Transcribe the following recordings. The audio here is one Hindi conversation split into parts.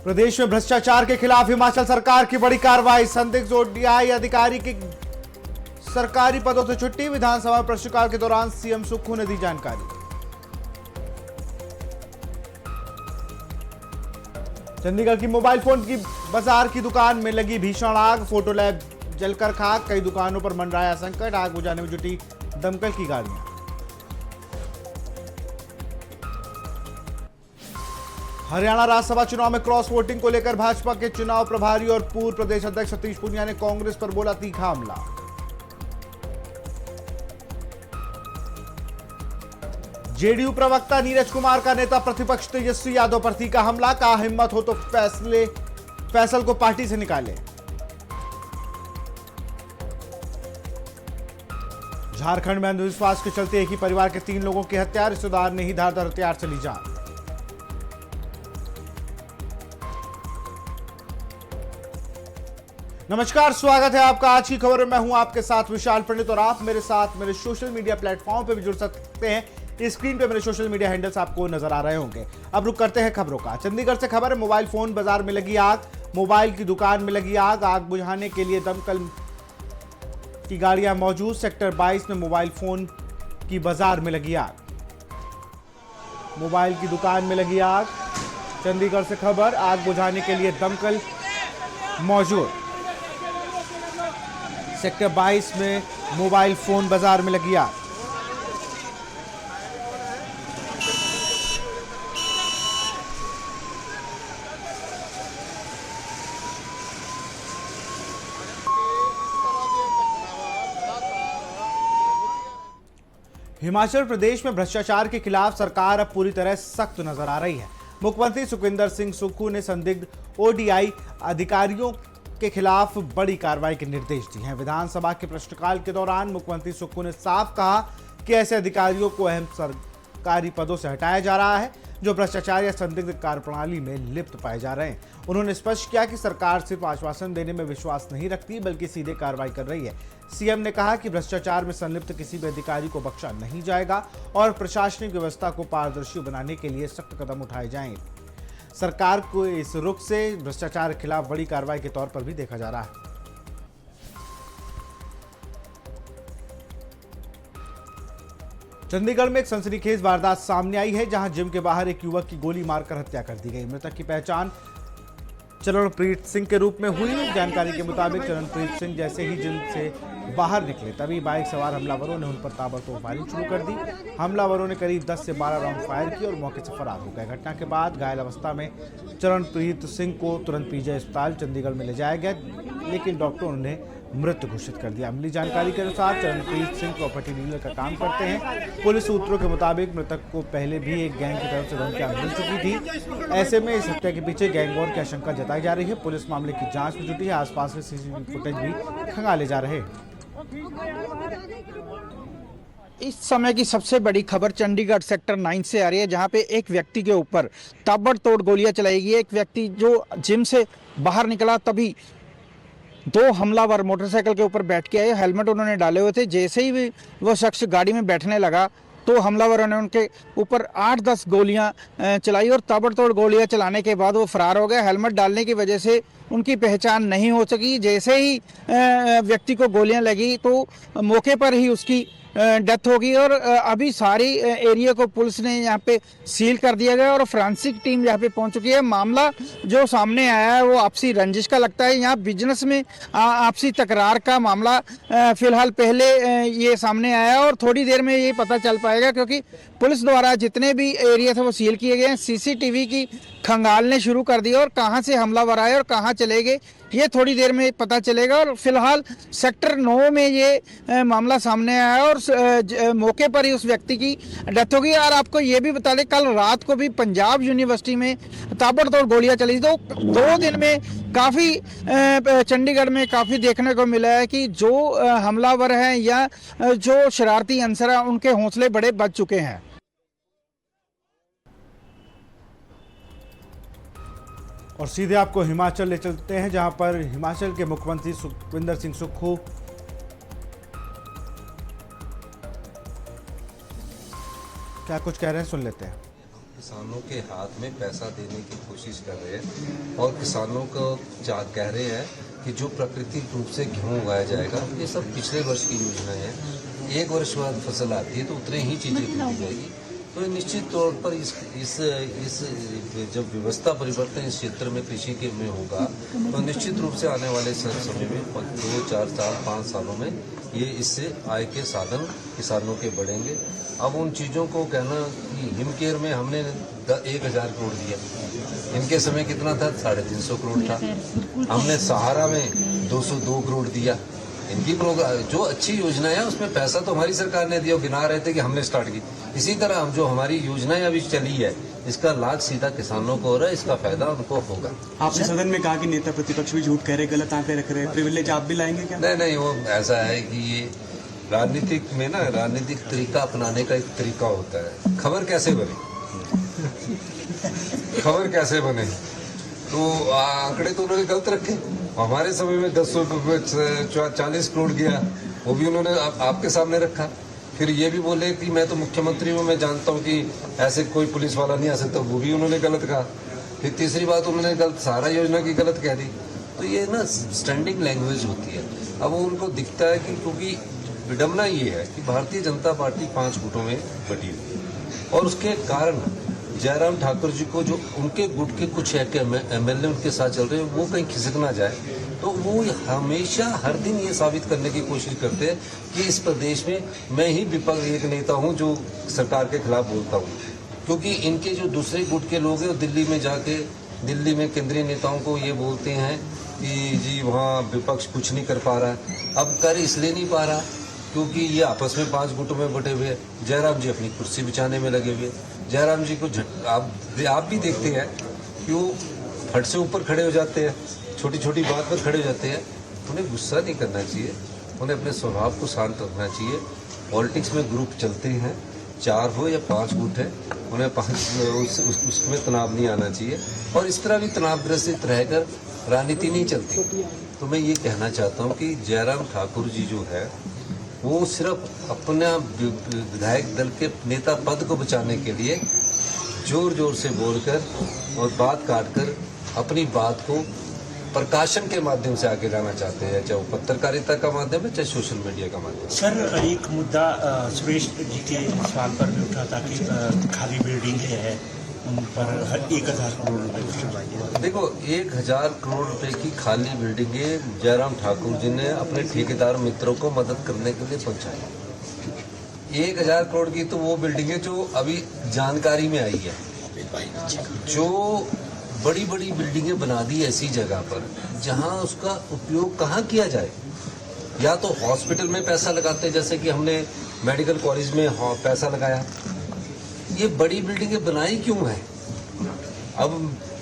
प्रदेश में भ्रष्टाचार के खिलाफ हिमाचल सरकार की बड़ी कार्रवाई। संदिग्ध ओडीआई अधिकारी की सरकारी पदों से छुट्टी। विधानसभा में प्रश्नकाल के दौरान सीएम सुक्खू ने दी जानकारी। चंडीगढ़ की मोबाइल फोन की बाजार की दुकान में लगी भीषण आग। फोटो लैब जलकर खाक। कई दुकानों पर मंडराया संकट। आग बुझाने में जुटी दमकल की गाड़ियां। हरियाणा राज्यसभा चुनाव में क्रॉस वोटिंग को लेकर भाजपा के चुनाव प्रभारी और पूर्व प्रदेश अध्यक्ष सतीश पूनिया ने कांग्रेस पर बोला तीखा हमला। जेडीयू प्रवक्ता नीरज कुमार का नेता प्रतिपक्ष तेजस्वी यादव पर तीखा हमला। कहा हिम्मत हो तो फैसल को पार्टी से निकाले। झारखंड में अंधविश्वास के चलते एक ही परिवार के 3 लोगों की हत्या। रिश्तेदार ने ही धारदार हथियार से ली जान। नमस्कार, स्वागत है आपका आज की खबर में। मैं हूं आपके साथ विशाल पंडित और आप मेरे साथ मेरे सोशल मीडिया प्लेटफॉर्म पे भी जुड़ सकते हैं। स्क्रीन पे मेरे सोशल मीडिया हैंडल्स आपको नजर आ रहे होंगे। अब रुक करते हैं खबरों का। चंडीगढ़ से खबर है, मोबाइल फोन बाजार में लगी आग। मोबाइल की दुकान में लगी आग। आग बुझाने के लिए दमकल की गाड़ियां मौजूद। सेक्टर 22 में मोबाइल फोन की बाजार में लगी आग। मोबाइल की दुकान में लगी आग। चंडीगढ़ से खबर, आग बुझाने के लिए दमकल मौजूद। सेक्टर 22 में मोबाइल फोन बाजार में लगी आग। हिमाचल प्रदेश में भ्रष्टाचार के खिलाफ सरकार अब पूरी तरह सख्त नजर आ रही है। मुख्यमंत्री सुखविंदर सिंह सुक्खू ने संदिग्ध ओडीआई अधिकारियों के खिलाफ बड़ी कार्रवाई के निर्देश दिए हैं। विधानसभा के प्रश्नकाल के दौरान मुख्यमंत्री सुक्खू ने साफ कहा कि ऐसे अधिकारियों को अहम सरकारी पदों से हटाया जा रहा है जो भ्रष्टाचार या संदिग्ध कार्यप्रणाली में लिप्त पाए जा रहे हैं। उन्होंने स्पष्ट किया कि सरकार सिर्फ आश्वासन देने में विश्वास नहीं रखती बल्कि सीधे कार्रवाई कर रही है। सीएम ने कहा कि भ्रष्टाचार में संलिप्त किसी भी अधिकारी को बख्शा नहीं जाएगा और प्रशासनिक व्यवस्था को पारदर्शी बनाने के लिए सख्त कदम उठाए जाएं। सरकार को इस रुख से भ्रष्टाचार के खिलाफ बड़ी कार्रवाई के तौर पर भी देखा जा रहा है। चंडीगढ़ में एक सनसनीखेज वारदात सामने आई है, जहां जिम के बाहर एक युवक की गोली मारकर हत्या कर दी गई। मृतक की पहचान चरणप्रीत सिंह के रूप में हुई। जानकारी के मुताबिक चरणप्रीत सिंह जैसे ही जिम से बाहर निकले तभी बाइक सवार हमलावरों ने उन पर ताबड़तोड़ फायरिंग शुरू कर दी। हमलावरों ने करीब 10 से 12 राउंड फायर किए और मौके से फरार हो गए। घटना के बाद घायल अवस्था में चरणप्रीत सिंह को तुरंत पीजी अस्पताल चंडीगढ़ में ले जाया गया, लेकिन डॉक्टरों ने मृत घोषित कर दिया। मिली जानकारी के अनुसार चरणप्रीत सिंह प्रॉपर्टी डीलर का काम करते हैं। पुलिस सूत्रों के मुताबिक मृतक को पहले भी एक गैंग की तरफ से धमकियां मिल चुकी थी। ऐसे में इस हत्या के पीछे गैंग वॉर की आशंका जताई जा रही है। पुलिस मामले की जांच में जुटी है। आसपास के सीसीटीवी फुटेज भी खंगाले जा रहे हैं। इस समय की सबसे बड़ी खबर चंडीगढ़ सेक्टर 9 से आ रही है, जहां पे एक व्यक्ति के ऊपर ताबड़तोड़ गोलियां चलाई गई। एक व्यक्ति जो जिम से बाहर निकला तभी 2 हमलावर मोटरसाइकिल के ऊपर बैठ के आए। हेलमेट उन्होंने डाले हुए थे। जैसे ही वो शख्स गाड़ी में बैठने लगा तो हमलावरों ने उनके ऊपर 8-10 गोलियां चलाई और ताबड़तोड़ गोलियां चलाने के बाद वो फरार हो गए। हेलमेट डालने की वजह से उनकी पहचान नहीं हो सकी। जैसे ही व्यक्ति को गोलियां लगी तो मौके पर ही उसकी डेथ होगी और अभी सारी एरिया को पुलिस ने यहाँ पे सील कर दिया गया और फ्रांसिक टीम यहाँ पे पहुँच चुकी है। मामला जो सामने आया है वो आपसी रंजिश का लगता है। यहाँ बिजनेस में आपसी तकरार का मामला फिलहाल पहले ये सामने आया और थोड़ी देर में ये पता चल पाएगा, क्योंकि पुलिस द्वारा जितने भी एरिया थे वो सील किए गए हैं। सीसीटीवी की खंगालने शुरू कर दी और कहाँ से हमलावर आए और कहाँ चले गए ये थोड़ी देर में पता चलेगा। और फिलहाल सेक्टर 9 में ये मामला सामने आया और मौके पर ही उस व्यक्ति की डेथ हो गई। और आपको ये भी बता दें, कल रात को भी पंजाब यूनिवर्सिटी में ताबड़तोड़ गोलियां चली। तो 2 दिन में काफ़ी चंडीगढ़ में काफ़ी देखने को मिला है कि जो हमलावर हैं या जो शरारती अंसर हैं उनके हौसले बड़े बढ़ चुके हैं। और सीधे आपको हिमाचल ले चलते हैं, जहां पर हिमाचल के मुख्यमंत्री सुखविंदर सिंह सुक्खू क्या कुछ कह रहे हैं, सुन लेते हैं। किसानों के हाथ में पैसा देने की कोशिश कर रहे हैं और किसानों को कह रहे हैं कि जो प्राकृतिक रूप से गेहूँ उगाया जाएगा, ये सब पिछले वर्ष की योजना है। एक वर्ष बाद फसल आती है तो उतने ही चीजें की जाएगी। तो निश्चित तौर पर इस जब व्यवस्था परिवर्तन इस क्षेत्र में कृषि के में होगा तो निश्चित रूप से आने वाले समय में 2, 4 साल 5 सालों में ये इससे आय के साधन किसानों के बढ़ेंगे। अब उन चीज़ों को कहना कि हिमकेयर में हमने 1000 करोड़ दिया, इनके समय कितना था? 350 करोड़ था। हमने सहारा में 202 करोड़ दिया। इनकी जो अच्छी योजना है उसमें पैसा तो हमारी सरकार ने दिया, गिना रहे थे कि हमने स्टार्ट की। इसी तरह हम जो हमारी योजनाएं अभी चली है इसका लाभ सीधा किसानों को हो रहा है, इसका फायदा उनको होगा। आपने सदन में कहा कि नेता प्रतिपक्ष भी झूठ कह रहे, गलत आंकड़े रख रहे हैं, प्रिविलेज आप भी लाएंगे क्या? नहीं, वो ऐसा है कि ये राजनीतिक में ना राजनीतिक तरीका अपनाने का एक तरीका होता है। खबर कैसे बने तो आंकड़े तो उन्होंने गलत रखे। हमारे समय में 40 करोड़ गया, वो भी उन्होंने आपके सामने रखा। फिर ये भी बोले कि मैं तो मुख्यमंत्री हूँ, मैं जानता हूँ कि ऐसे कोई पुलिस वाला नहीं आ सकता, वो भी उन्होंने गलत कहा। फिर तीसरी बात उन्होंने गलत सहारा योजना की गलत कह दी। तो ये ना स्टैंडिंग लैंग्वेज होती है। अब उनको दिखता है कि क्योंकि विडम्बना ये है कि भारतीय जनता पार्टी 5 गुटों में बटी हुई है और उसके कारण जयराम ठाकुर जी को जो उनके गुट के कुछ एमएलए उनके साथ चल रहे हैं वो कहीं खिसक ना जाए, तो वो हमेशा हर दिन ये साबित करने की कोशिश करते हैं कि इस प्रदेश में मैं ही विपक्ष एक नेता हूं जो सरकार के खिलाफ बोलता हूं। क्योंकि इनके जो दूसरे गुट के लोग हैं वो दिल्ली में जाके दिल्ली में केंद्रीय नेताओं को ये बोलते हैं कि जी वहाँ विपक्ष कुछ नहीं कर पा रहा है। अब कर इसलिए नहीं पा रहा क्योंकि ये आपस में 5 गुटों में बटे हुए हैं। जयराम जी अपनी कुर्सी बिछाने में लगे हुए। जयराम जी को आप भी देखते हैं कि वो फट से ऊपर खड़े हो जाते हैं, छोटी छोटी बात पर खड़े हो जाते हैं। उन्हें गुस्सा नहीं करना चाहिए, उन्हें अपने स्वभाव को शांत रखना चाहिए। पॉलिटिक्स में ग्रुप चलते हैं, 4 हो या 5 गुट है, उन्हें उसमें तनाव नहीं आना चाहिए और इस तरह भी तनावग्रसित रहकर राजनीति नहीं चलती। तो मैं ये कहना चाहता हूँ कि जयराम ठाकुर जी जो है वो सिर्फ अपना विधायक दल के नेता पद को बचाने के लिए जोर जोर से बोलकर और बात काटकर अपनी बात को प्रकाशन के माध्यम से आगे लाना चाहते हैं, चाहे वो पत्रकारिता का माध्यम है चाहे सोशल मीडिया का माध्यम। सर, एक मुद्दा सुरेश जी के सवाल पर भी उठा था कि खाली बिल्डिंग है उन पर 1000 करोड़ रुपए। देखो 1000 करोड़ रुपए की खाली बिल्डिंगें जयराम ठाकुर जी ने अपने ठेकेदार मित्रों को मदद करने के लिए पहुंचाई। 1000 करोड़ की तो वो बिल्डिंगें जो अभी जानकारी में आई है, जो बड़ी बड़ी बिल्डिंगें बना दी ऐसी जगह पर जहां उसका उपयोग कहाँ किया जाए। या तो हॉस्पिटल में पैसा लगाते जैसे कि हमने मेडिकल कॉलेज में पैसा लगाया। ये बड़ी बिल्डिंगें बनाई क्यों है? अब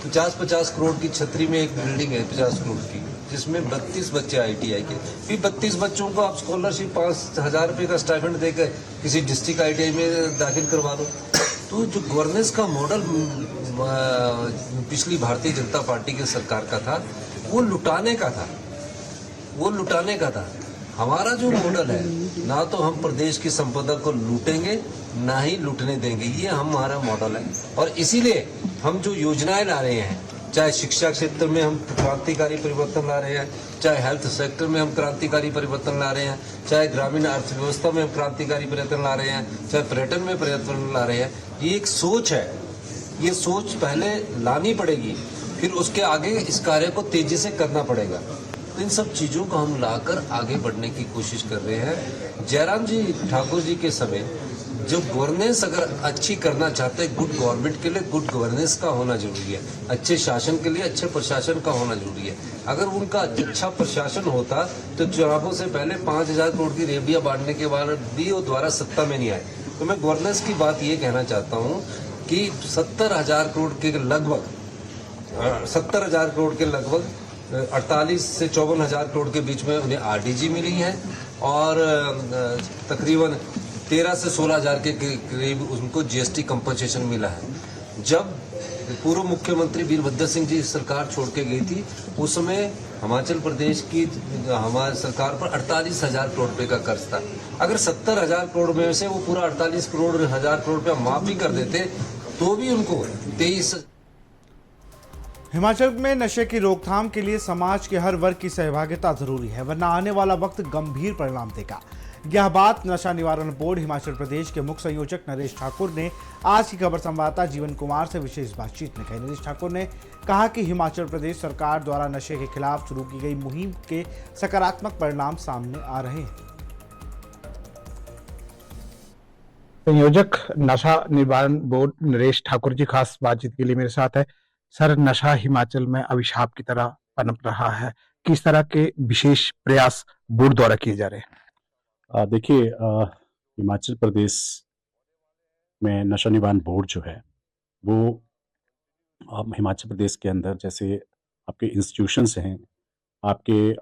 50-50 करोड़ की छतरी में एक बिल्डिंग है 50 करोड़ की, जिसमें 32 बच्चे ITI के, फिर 32 बच्चों को आप स्कॉलरशिप 5000 रुपये का स्टाइपेंड देकर किसी डिस्ट्रिक्ट ITI में दाखिल करवा दो। तो जो गवर्नेंस का मॉडल पिछली भारतीय जनता पार्टी की सरकार का था वो लुटाने का था। हमारा जो मॉडल है, ना तो हम प्रदेश की संपदा को लूटेंगे ना ही लूटने देंगे, ये हमारा मॉडल है। और इसीलिए हम जो योजनाएं ला रहे हैं, चाहे शिक्षा क्षेत्र में हम क्रांतिकारी परिवर्तन ला रहे हैं, चाहे हेल्थ सेक्टर में हम क्रांतिकारी परिवर्तन ला रहे हैं, चाहे ग्रामीण अर्थव्यवस्था में हम क्रांतिकारी परिवर्तन ला रहे हैं, चाहे पर्यटन में परिवर्तन ला रहे हैं। ये एक सोच है, ये सोच पहले लानी पड़ेगी, फिर उसके आगे इस कार्य को तेजी से करना पड़ेगा। इन सब चीजों को हम लाकर आगे बढ़ने की कोशिश कर रहे हैं। जयराम जी ठाकुर जी के समय जो गवर्नेंस अगर अच्छी करना चाहते हैं, गुड गवर्नमेंट के लिए गुड गवर्नेंस का होना जरूरी है, अच्छे शासन के लिए अच्छे प्रशासन का होना जरूरी है। अगर उनका अच्छा प्रशासन होता तो चुनावों से पहले 5000 करोड़ की रेबिया बांटने के बाद भी वो दोबारा सत्ता में नहीं आए। तो मैं गवर्नेंस की बात ये कहना चाहता हूँ कि 70,000 करोड़ के लगभग 48 से 54,000 करोड़ के बीच में उन्हें RDG मिली है और तकरीबन 13 से 16,000 के करीब उनको GST कंपनसेशन मिला है। जब पूर्व मुख्यमंत्री वीरभद्र सिंह जी सरकार छोड़ के गई थी, उस समय हिमाचल प्रदेश की हमारी सरकार पर 48,000 करोड़ रुपए का कर्ज था। अगर 70,000 करोड़ में से वो पूरा 48,000 करोड़ रुपया माफ भी कर देते तो भी उनको 23। हिमाचल में नशे की रोकथाम के लिए समाज के हर वर्ग की सहभागिता जरूरी है, वरना आने वाला वक्त गंभीर परिणाम देगा। यह बात नशा निवारण बोर्ड हिमाचल प्रदेश के मुख्य संयोजक नरेश ठाकुर ने आज की खबर संवाददाता जीवन कुमार से विशेष बातचीत में कही। नरेश ठाकुर ने कहा कि हिमाचल प्रदेश सरकार द्वारा नशे के खिलाफ शुरू की गई मुहिम के सकारात्मक परिणाम सामने आ रहे हैं। संयोजक नशा निवारण बोर्ड नरेश ठाकुर जी खास बातचीत के लिए मेरे साथ है। सर, नशा हिमाचल में अभिशाप की तरह पनप रहा है, किस तरह के विशेष प्रयास बोर्ड द्वारा किए जा रहे हैं? देखिए, हिमाचल प्रदेश में नशा निवारण बोर्ड जो है वो हिमाचल प्रदेश के अंदर जैसे आपके इंस्टीट्यूशंस हैं, आपके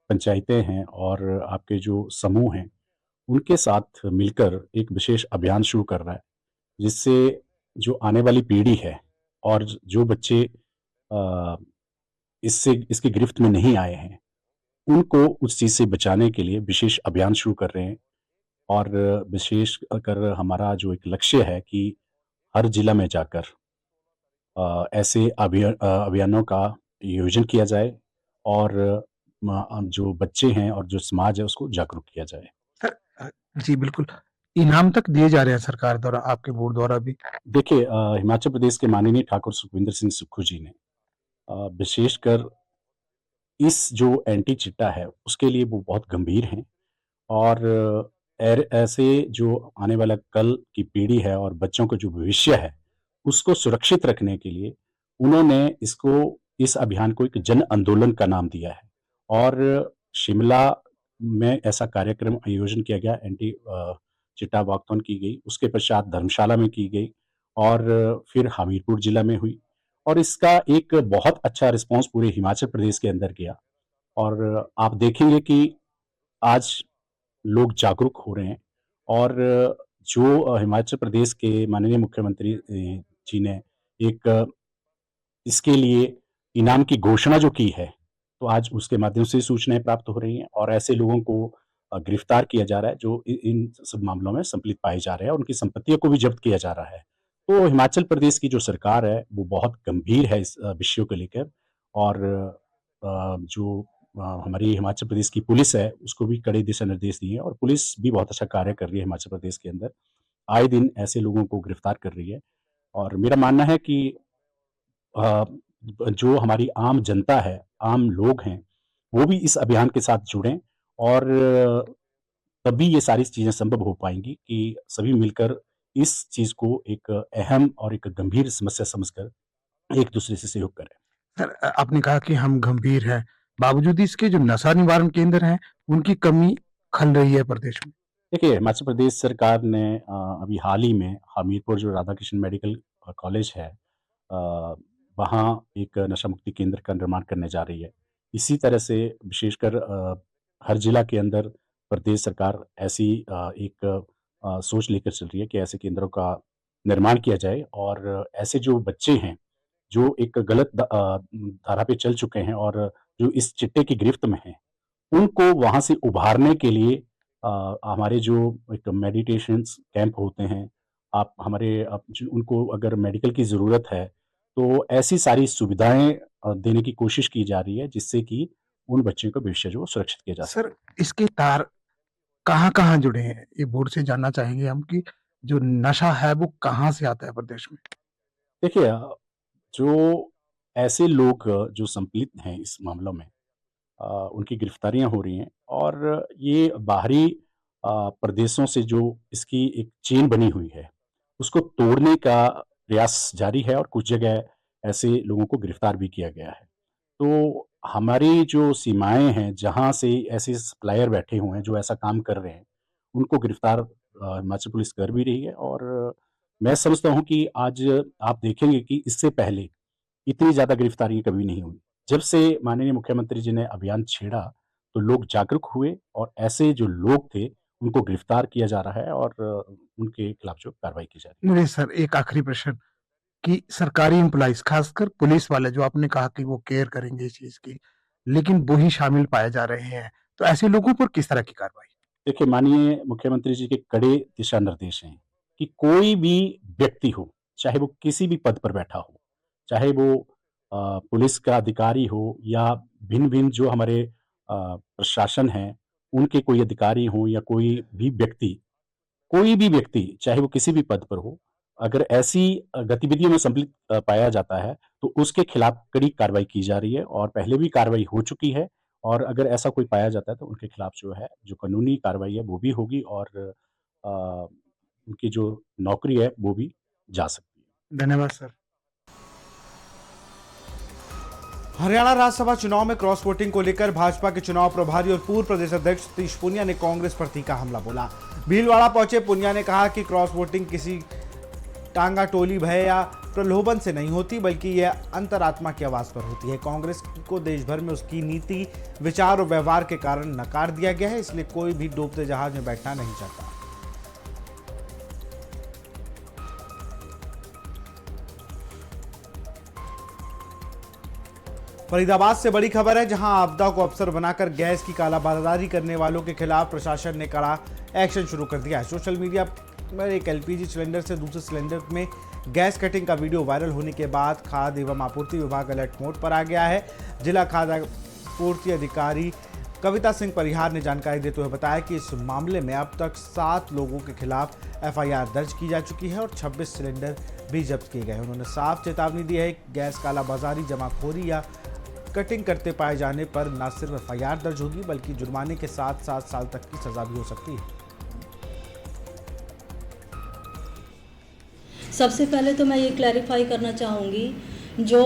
पंचायतें हैं और आपके जो समूह हैं, उनके साथ मिलकर एक विशेष अभियान शुरू कर रहा है, जिससे जो आने वाली पीढ़ी है और जो बच्चे इसकी गिरफ्त में नहीं आए हैं, उनको उस चीज़ से बचाने के लिए विशेष अभियान शुरू कर रहे हैं। और विशेष कर हमारा जो एक लक्ष्य है कि हर जिला में जाकर ऐसे अभियानों का आयोजन किया जाए और जो बच्चे हैं और जो समाज है उसको जागरूक किया जाए। जी बिल्कुल, इनाम तक दिए जा रहे हैं सरकार द्वारा, आपके बोर्ड द्वारा भी। देखिए, हिमाचल प्रदेश के माननीय ठाकुर सुखविंदर सिंह सुक्खू जी ने विशेषकर इस जो एंटी चिट्टा है उसके लिए वो बहुत गंभीर हैं और ऐसे जो आने वाला कल की पीढ़ी है और बच्चों का जो भविष्य है उसको सुरक्षित रखने के लिए उन्होंने इस अभियान को एक जन आंदोलन का नाम दिया है। और शिमला में ऐसा कार्यक्रम आयोजन किया गया, एंटी चिट्टा वॉकथॉन की गई, उसके पश्चात धर्मशाला में की गई और फिर हमीरपुर जिला में हुई और इसका एक बहुत अच्छा रिस्पांस पूरे हिमाचल प्रदेश के अंदर गया। और आप देखेंगे कि आज लोग जागरूक हो रहे हैं और जो हिमाचल प्रदेश के माननीय मुख्यमंत्री जी ने एक इसके लिए इनाम की घोषणा जो की है, तो आज उसके माध्यम से सूचनाएं प्राप्त हो रही हैं और ऐसे लोगों को गिरफ्तार किया जा रहा है जो इन सब मामलों में संमिलित पाए जा रहे हैं, उनकी संपत्तियों को भी जब्त किया जा रहा है। तो हिमाचल प्रदेश की जो सरकार है वो बहुत गंभीर है इस विषय को लेकर और जो हमारी हिमाचल प्रदेश की पुलिस है उसको भी कड़े दिशा निर्देश दिए हैं और पुलिस भी बहुत अच्छा कार्य कर रही है हिमाचल प्रदेश के अंदर, आए दिन ऐसे लोगों को गिरफ्तार कर रही है। और मेरा मानना है कि जो हमारी आम जनता है, आम लोग हैं, वो भी इस अभियान के साथ जुड़ें और तभी ये सारी चीज़ें संभव हो पाएंगी कि सभी मिलकर इस चीज़ को एक अहम और एक गंभीर समस्या समझकर एक दूसरे से सहयोग करें। सर, आपने कहा कि हम गंभीर हैं, बावजूद इसके जो नशा निवारण केंद्र हैं उनकी कमी खल रही है प्रदेश में। देखिए, हिमाचल प्रदेश सरकार ने अभी हाल ही में हमीरपुर जो राधा कृष्ण मेडिकल कॉलेज है, वहाँ एक नशा मुक्ति केंद्र का निर्माण करने जा रही है। इसी तरह से विशेषकर हर जिला के अंदर प्रदेश सरकार ऐसी एक सोच लेकर चल रही है कि ऐसे केंद्रों का निर्माण किया जाए और ऐसे जो बच्चे हैं जो एक गलत धारा पे चल चुके हैं और जो इस चिट्टे की गिरफ्त में हैं, उनको वहाँ से उभारने के लिए हमारे जो एक मेडिटेशंस कैंप होते हैं, आप हमारे जो उनको अगर मेडिकल की ज़रूरत है, तो ऐसी सारी सुविधाएँ देने की कोशिश की जा रही है, जिससे कि उन बच्चों का भविष्य जो सुरक्षित किया जा सके। सर, इसके तार कहाँ-कहाँ जुड़े हैं? ये बोर्ड से जानना चाहेंगे हम कि जो नशा है वो कहाँ से आता है प्रदेश में? देखिए, जो ऐसे लोग जो संपलित हैं इस मामलों में, उनकी गिरफ्तारियाँ हो रही हैं और ये बाहरी प्रदेशों से जो इसकी एक चेन बनी हुई है, उसको तोड़ने का प्रयास जारी है और कुछ जगह ऐसे लोगों को गिरफ्तार भी किया गया है। तो हमारी जो सीमाएँ हैं, जहाँ से ऐसे सप्लायर बैठे हुए हैं, जो ऐसा काम कर रहे हैं, उनको गिरफ्तार हिमाचल पुलिस कर भी रही है और मैं समझता हूँ कि आज आप देखेंगे कि इससे पहले इतनी ज़्यादा गिरफ्तारियाँ कभी नहीं हुई। जब से माननीय मुख्यमंत्री जी ने अभियान छेड़ा, तो लोग जागरूक हुए और ऐसे जो लोग थे, उनको गिरफ्तार किया जा रहा है और उनके खिलाफ जो कार्रवाई की जा रही है। नहीं सर, एक आखिरी प्रश्न कि सरकारी एम्प्लॉइज़ खासकर पुलिस वाले जो आपने कहा कि वो केयर करेंगे इस चीज़ की, लेकिन वो ही शामिल पाए जा रहे हैं। तो ऐसे लोगों पर किस तरह की कार्रवाई? देखिए, माननीय मुख्यमंत्री जी के कड़े दिशा निर्देश हैं कि कोई भी व्यक्ति हो, चाहे वो किसी भी पद पर बैठा हो, चाहे वो पुलिस का अधिकारी हो या भिन्न-भिन्न जो हमारे प्रशासन हैं, उनके कोई अधिकारी हों या कोई भी व्यक्ति चाहे वो किसी भी पद पर हो, अगर ऐसी गतिविधियों में सम्मिलित पाया जाता है, तो उसके खिलाफ कड़ी कार्रवाई की जा रही है और पहले भी कार्रवाई हो चुकी है और अगर ऐसा कोई पाया जाता है, तो उनके खिलाफ जो है, जो कानूनी कार्रवाई है, वो भी होगी और अ, उनकी जो नौकरी है, वो भी जा सकती है। धन्यवाद सर। हरियाणा राज्यसभा चुनाव में क्रॉस वोटिंग को लेकर भाजपा के चुनाव प्रभारी और पूर्व प्रदेश अध्यक्ष सतीश पूनिया ने कांग्रेस पर तीखा हमला बोला। भीलवाड़ा पहुंचे पूनिया ने कहा कि क्रॉस वोटिंग किसी टांगा टोली भय या प्रलोभन से नहीं होती, बल्कि यह अंतरात्मा की आवाज पर होती है। कांग्रेस को देश भर में उसकी नीति, विचार और व्यवहार के कारण नकार दिया गया है, इसलिए कोई भी डूबते जहाज में बैठना नहीं चाहता। फरीदाबाद से बड़ी खबर है, जहां आपदा को अवसर बनाकर गैस की कालाबाजारी करने वालों के खिलाफ प्रशासन ने कड़ा एक्शन शुरू कर दिया है। सोशल मीडिया पर एक एलपीजी सिलेंडर से दूसरे सिलेंडर में गैस कटिंग का वीडियो वायरल होने के बाद खाद्य एवं आपूर्ति विभाग अलर्ट मोड पर आ गया है। जिला खाद्य आपूर्ति अधिकारी कविता सिंह परिहार ने जानकारी देते हुए बताया कि इस मामले में अब तक 7 लोगों के खिलाफ एफआईआर दर्ज की जा चुकी है और 26 सिलेंडर भी जब्त किए गए। उन्होंने साफ चेतावनी दी है कि गैस कालाबाजारी, जमाखोरी या कटिंग करते पाए जाने पर न सिर्फ एफआईआर दर्ज होगी, बल्कि जुर्माने के साथ 7 साल तक की सजा भी हो सकती है। सबसे पहले तो मैं ये क्लैरिफाई करना चाहूँगी, जो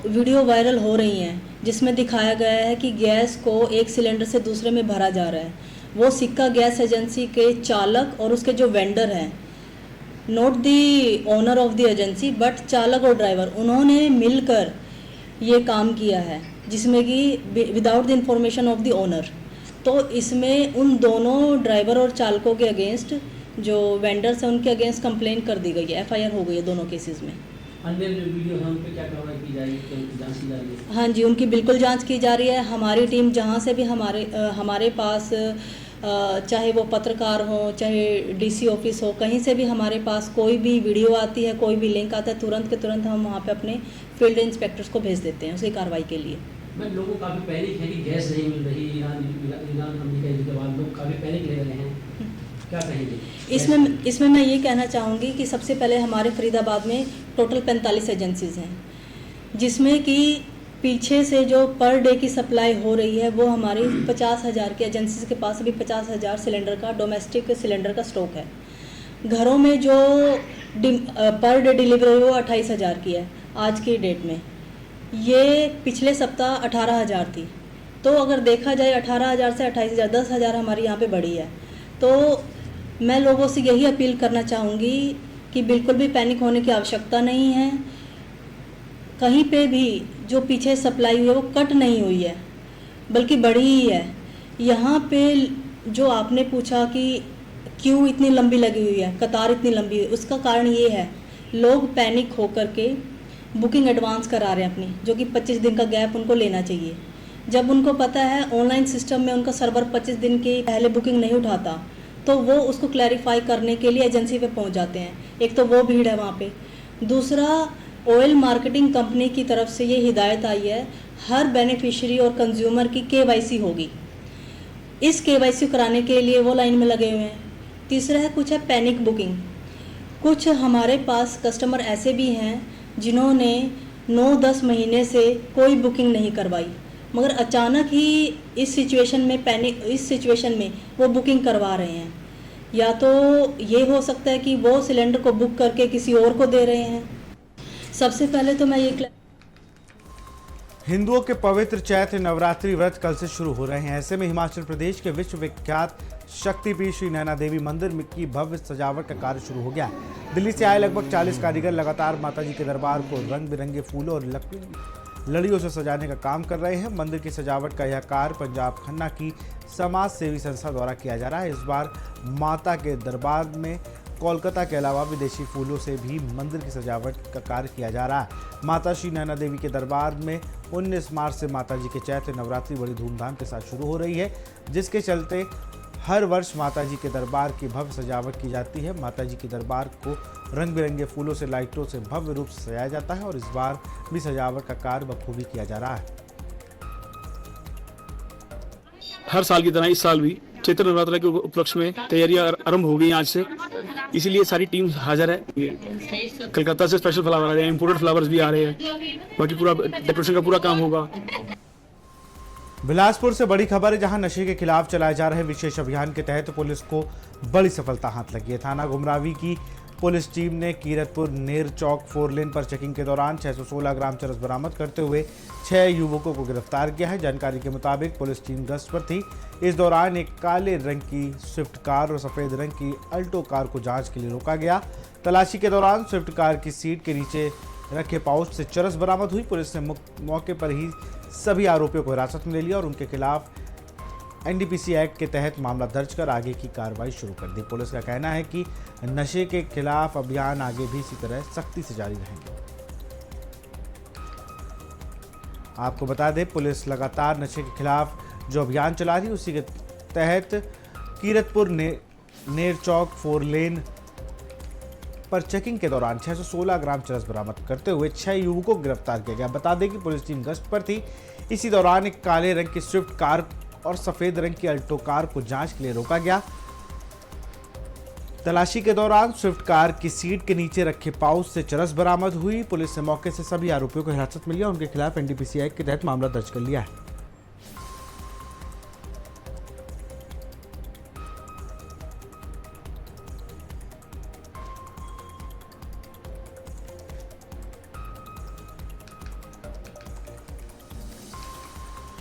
वीडियो वायरल हो रही हैं जिसमें दिखाया गया है कि गैस को एक सिलेंडर से दूसरे में भरा जा रहा है, वो सिक्का गैस एजेंसी के चालक और उसके जो वेंडर हैं, not the owner of the agency but चालक और ड्राइवर, उन्होंने मिलकर ये काम किया है, जिसमें कि without the information of the owner. तो इसमें उन दोनों ड्राइवर और चालकों के अगेंस्ट, जो वेंडर्स हैं उनके अगेंस्ट कंप्लेन कर दी गई है, एफआईआर हो गई है दोनों केसेस में। अन्य जो वीडियो है उन पे क्या कार्रवाई की जाएगी, क्या उनकी जांच की जा रही है? हाँ जी, उनकी बिल्कुल जांच की जा रही है। हमारी टीम जहाँ से भी हमारे पास चाहे वो पत्रकार हो, चाहे डीसी ऑफिस हो, कहीं से भी हमारे पास कोई भी वीडियो आती है, कोई भी लिंक आता है, तुरंत के तुरंत हम वहाँ पे अपने फील्ड इंस्पेक्टर्स को भेज देते हैं उसकी कार्रवाई के लिए। मैं लोगों काफ़ी पैनिक है कि गैस नहीं मिल रही, ईरान हमले के बाद लोग काफ़ी पैनिक ले रहे हैं, क्या कहेंगे? इसमें मैं ये कहना चाहूँगी कि सबसे पहले हमारे फरीदाबाद में टोटल 45 एजेंसीज़ हैं, जिसमें कि पीछे से जो पर डे की सप्लाई हो रही है वो हमारी 50,000 की एजेंसीज के पास अभी 50,000 सिलेंडर का डोमेस्टिक सिलेंडर का स्टॉक है। घरों में जो पर डे डिलीवरी वो 28,000 की है आज की डेट में, ये पिछले सप्ताह 18,000 थी। तो अगर देखा जाए 18,000 से 28,000, 10,000 हमारी यहाँ पे बढ़ी है। तो मैं लोगों से यही अपील करना चाहूँगी कि बिल्कुल भी पैनिक होने की आवश्यकता नहीं है। कहीं पे भी जो पीछे सप्लाई हुई है वो कट नहीं हुई है, बल्कि बढ़ी ही है। यहाँ पे जो आपने पूछा कि क्यों इतनी लंबी लगी हुई है, कतार इतनी लंबी हुई है, उसका कारण ये है लोग पैनिक होकर के बुकिंग एडवांस करा रहे हैं अपनी, जो कि 25 दिन का गैप उनको लेना चाहिए। जब उनको पता है ऑनलाइन सिस्टम में उनका सर्वर 25 दिन के पहले बुकिंग नहीं उठाता, तो वो उसको क्लैरिफाई करने के लिए एजेंसी पे पहुंच जाते हैं। एक तो वो भीड़ है वहाँ पे। दूसरा, ऑयल मार्केटिंग कंपनी की तरफ से ये हिदायत आई है, हर बेनिफिशियरी और कंज्यूमर की KYC होगी। इस KYC कराने के लिए वो लाइन में लगे हुए हैं। तीसरा है, कुछ है पैनिक बुकिंग। कुछ हमारे पास कस्टमर ऐसे भी हैं जिन्होंने 9-10 महीने से कोई बुकिंग नहीं करवाई, मगर अचानक ही इस सिचुएशन में वो बुकिंग करवा रहे हैं। या तो ये हो सकता है कि वो सिलेंडर को बुक करके किसी और को दे रहे हैं। सबसे पहले तो मैं ये हिंदुओं के पवित्र चैत्र नवरात्रि व्रत कल से शुरू हो रहे हैं। ऐसे में हिमाचल प्रदेश के विश्व विख्यात शक्तिपीठ श्री नैना देवी मंदिर की भव्य सजावट का कार्य शुरू हो गया है। दिल्ली से आए लगभग 40 कारीगर लगातार माताजी के दरबार को रंग बिरंगे फूलों और लड़ियों से सजाने का काम कर रहे हैं। मंदिर की सजावट का यह कार्य पंजाब खन्ना की समाज सेवी संस्था द्वारा किया जा रहा है। इस बार माता के दरबार में कोलकाता के अलावा विदेशी फूलों से भी मंदिर की सजावट का कार्य किया जा रहा है। माता श्री नैना देवी के दरबार में 19 मार्च से माता जी के चैत्र नवरात्रि बड़ी धूमधाम के साथ शुरू हो रही है, जिसके चलते हर वर्ष माताजी के दरबार की भव्य सजावट की जाती है। माताजी के दरबार को रंग बिरंगे फूलों से, लाइटों से भव्य रूप से सजाया जाता है और इस बार भी सजावट का कार्य बखूबी किया जा रहा है। हर साल की तरह इस साल भी चैत्र नवरात्र के उपलक्ष्य में तैयारियां आरंभ हो गई आज से, इसीलिए सारी टीम हाजिर है। कलकत्ता से स्पेशल फ्लावर आ रहे हैं, इंपोर्टेड फ्लावर्स भी आ रहे हैं, बाकी पूरा डेकोरेशन का पूरा काम होगा। बिलासपुर से बड़ी खबर है, जहां नशे के खिलाफ चलाए जा रहे विशेष अभियान के तहत पुलिस को बड़ी सफलता हाथ लगी है। थाना गुमरावी की पुलिस टीम ने कीरतपुर नेर चौक 4 लेन पर चेकिंग के दौरान 616 ग्राम चरस बरामद करते हुए 6 युवकों को गिरफ्तार किया है। जानकारी के मुताबिक पुलिस टीम गश्त पर थी। इस दौरान एक काले रंग की स्विफ्ट कार और सफेद रंग की अल्टो कार को जांच के लिए रोका गया। तलाशी के दौरान स्विफ्ट कार की सीट के नीचे रखे पाउच से चरस बरामद हुई। पुलिस ने मौके पर ही सभी आरोपियों को हिरासत में ले लिया और उनके खिलाफ एनडीपीसी एक्ट के तहत मामला दर्ज कर आगे की कार्रवाई शुरू कर दी। पुलिस का कहना है कि नशे के खिलाफ अभियान आगे भी इसी तरह सख्ती से जारी रहेंगे। आपको बता दें, पुलिस लगातार नशे के खिलाफ जो अभियान चला रही है उसी के तहत कीरतपुर नेर चौक 4 लेन पर चेकिंग के दौरान 616 ग्राम चरस बरामद करते हुए 6 युवकों को गिरफ्तार किया गया। बता दें कि पुलिस टीम गश्त पर थी। इसी दौरान एक काले रंग की स्विफ्ट कार और सफेद रंग की अल्टो कार को जांच के लिए रोका गया। तलाशी के दौरान स्विफ्ट कार की सीट के नीचे रखे पाउच से चरस बरामद हुई। पुलिस ने मौके से सभी आरोपियों को हिरासत में लिया और उनके खिलाफ एनडीपीसी एक्ट के तहत मामला दर्ज कर लिया है।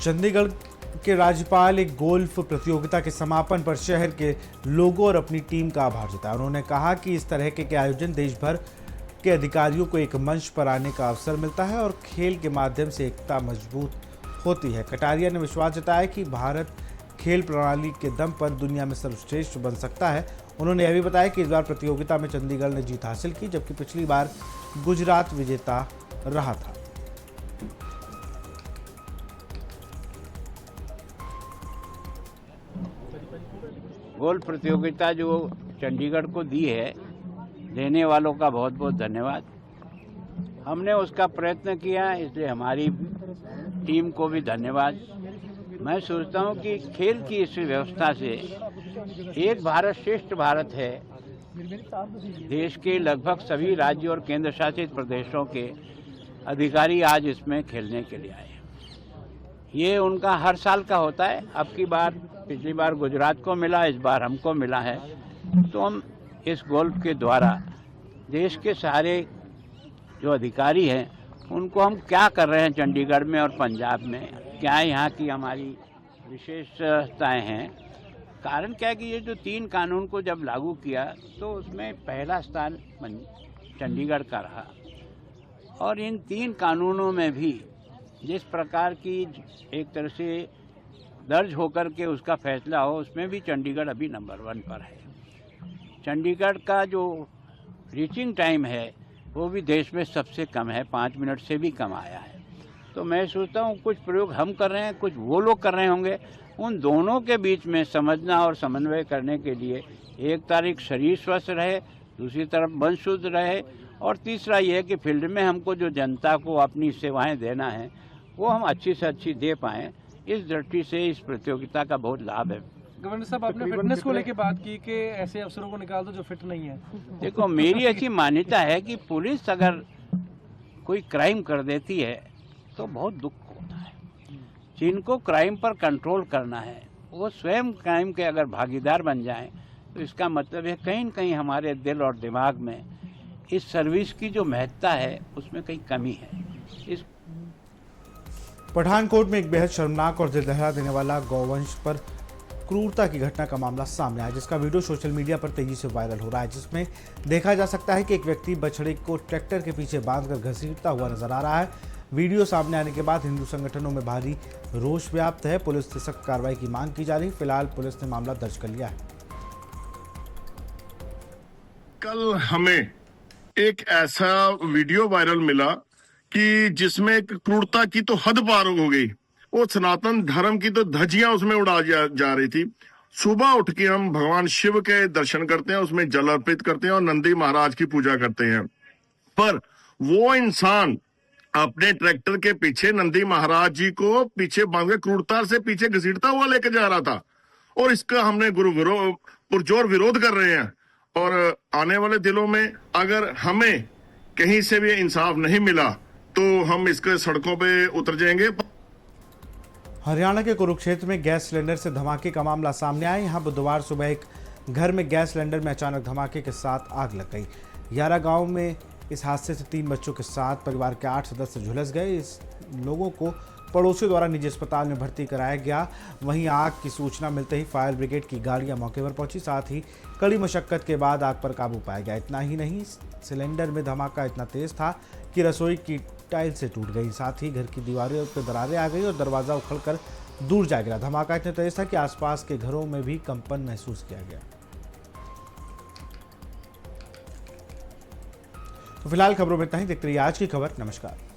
चंडीगढ़ के राज्यपाल एक गोल्फ प्रतियोगिता के समापन पर शहर के लोगों और अपनी टीम का आभार जताया। उन्होंने कहा कि इस तरह के आयोजन देश भर के अधिकारियों को एक मंच पर आने का अवसर मिलता है और खेल के माध्यम से एकता मजबूत होती है। कटारिया ने विश्वास जताया कि भारत खेल प्रणाली के दम पर दुनिया में सर्वश्रेष्ठ बन सकता है। उन्होंने यह भी बताया कि इस बार प्रतियोगिता में चंडीगढ़ ने जीत हासिल की, जबकि पिछली बार गुजरात विजेता रहा था। गोल्फ प्रतियोगिता जो चंडीगढ़ को दी है, देने वालों का बहुत बहुत धन्यवाद। हमने उसका प्रयत्न किया, इसलिए हमारी टीम को भी धन्यवाद। मैं सोचता हूं कि खेल की इस व्यवस्था से एक भारत श्रेष्ठ भारत है। देश के लगभग सभी राज्य और केंद्र शासित प्रदेशों के अधिकारी आज इसमें खेलने के लिए आए। ये उनका हर साल का होता है। अब की बार, पिछली बार गुजरात को मिला, इस बार हमको मिला है। तो हम इस गोल्फ के द्वारा देश के सारे जो अधिकारी हैं उनको हम क्या कर रहे हैं चंडीगढ़ में और पंजाब में, क्या यहाँ की हमारी विशेषताएं हैं। कारण क्या है कि ये जो 3 कानून को जब लागू किया तो उसमें पहला स्थान चंडीगढ़ का रहा और इन 3 कानूनों में भी जिस प्रकार की एक तरह से दर्ज होकर के उसका फैसला हो, उसमें भी चंडीगढ़ अभी नंबर 1 पर है। चंडीगढ़ का जो रीचिंग टाइम है वो भी देश में सबसे कम है, 5 मिनट से भी कम आया है। तो मैं सोचता हूँ कुछ प्रयोग हम कर रहे हैं, कुछ वो लोग कर रहे होंगे। उन दोनों के बीच में समझना और समन्वय करने के लिए एक तारीख शरीर स्वस्थ रहे, दूसरी तरफ मन शुद्ध रहे और तीसरा ये है कि फील्ड में हमको जो जनता को अपनी सेवाएं देना है वो हम अच्छी से अच्छी दे पाएँ। इस दृष्टि से इस प्रतियोगिता का बहुत लाभ है। गवर्नर साहब, आपने फिटनेस को लेकर बात की कि ऐसे अफसरों को निकाल दो जो फिट नहीं है। देखो, मेरी ऐसी मान्यता है कि पुलिस अगर कोई क्राइम कर देती है तो बहुत दुख होता है। जिनको क्राइम पर कंट्रोल करना है वो स्वयं क्राइम के अगर भागीदार बन जाएं तो इसका मतलब है कहीं न कहीं हमारे दिल और दिमाग में इस सर्विस की जो महत्ता है उसमें कहीं कमी है। इस पठानकोट में एक बेहद शर्मनाक और दिल दहला देने वाला गौवंश पर क्रूरता की घटना का मामला सामने आया, जिसका वीडियो सोशल मीडिया पर तेजी से वायरल हो रहा है, जिसमें देखा जा सकता है कि एक व्यक्ति बछड़े को ट्रैक्टर के पीछे बांधकर घसीटता हुआ नजर आ रहा है। वीडियो सामने आने के बाद हिंदू संगठनों में भारी रोष व्याप्त है। पुलिस से सख्त कार्रवाई की मांग की जा रही। फिलहाल पुलिस ने मामला दर्ज कर लिया है। कल हमें एक ऐसा वीडियो वायरल मिला कि जिसमें क्रूरता की तो हद पार हो गई। वो सनातन धर्म की तो धज्जियां उसमें उड़ा जा रही थी सुबह उठ के हम भगवान शिव के दर्शन करते हैं, उसमें जल अर्पित करते हैं और नंदी महाराज की पूजा करते हैं। पर वो इंसान अपने ट्रैक्टर के पीछे नंदी महाराज जी को पीछे बांध के क्रूरता से पीछे घसीटता हुआ लेके जा रहा था, और इसका हमने पुरजोर विरोध कर रहे हैं। और आने वाले दिनों में अगर हमें कहीं से भी इंसाफ नहीं मिला तो हम इसके सड़कों पे उतर जाएंगे। हरियाणा के कुरुक्षेत्र में गैस सिलेंडर से धमाके का मामला सामने आया। यहां बुधवार सुबह एक घर में गैस सिलेंडर में अचानक धमाके के साथ आग लग गई। यारा गांव में इस हादसे से 3 बच्चों के साथ परिवार के 8 सदस्य झुलस गए। इस लोगों को पड़ोसियों द्वारा निजी अस्पताल में भर्ती कराया गया। वहीं आग की सूचना मिलते ही फायर ब्रिगेड की गाड़ियां मौके पर पहुंची। साथ ही कड़ी मशक्कत के बाद आग पर काबू पाया गया। इतना ही नहीं, सिलेंडर में धमाका इतना तेज था कि रसोई की टाइल से टूट गई। साथ ही घर की दीवारों पर दरारें आ गई और दरवाजा उखड़कर दूर जा गिरा। धमाका इतना तेज था कि आसपास के घरों में भी कंपन महसूस किया गया। तो फिलहाल खबरों में इतना ही। देखते रहिए आज की खबर। नमस्कार।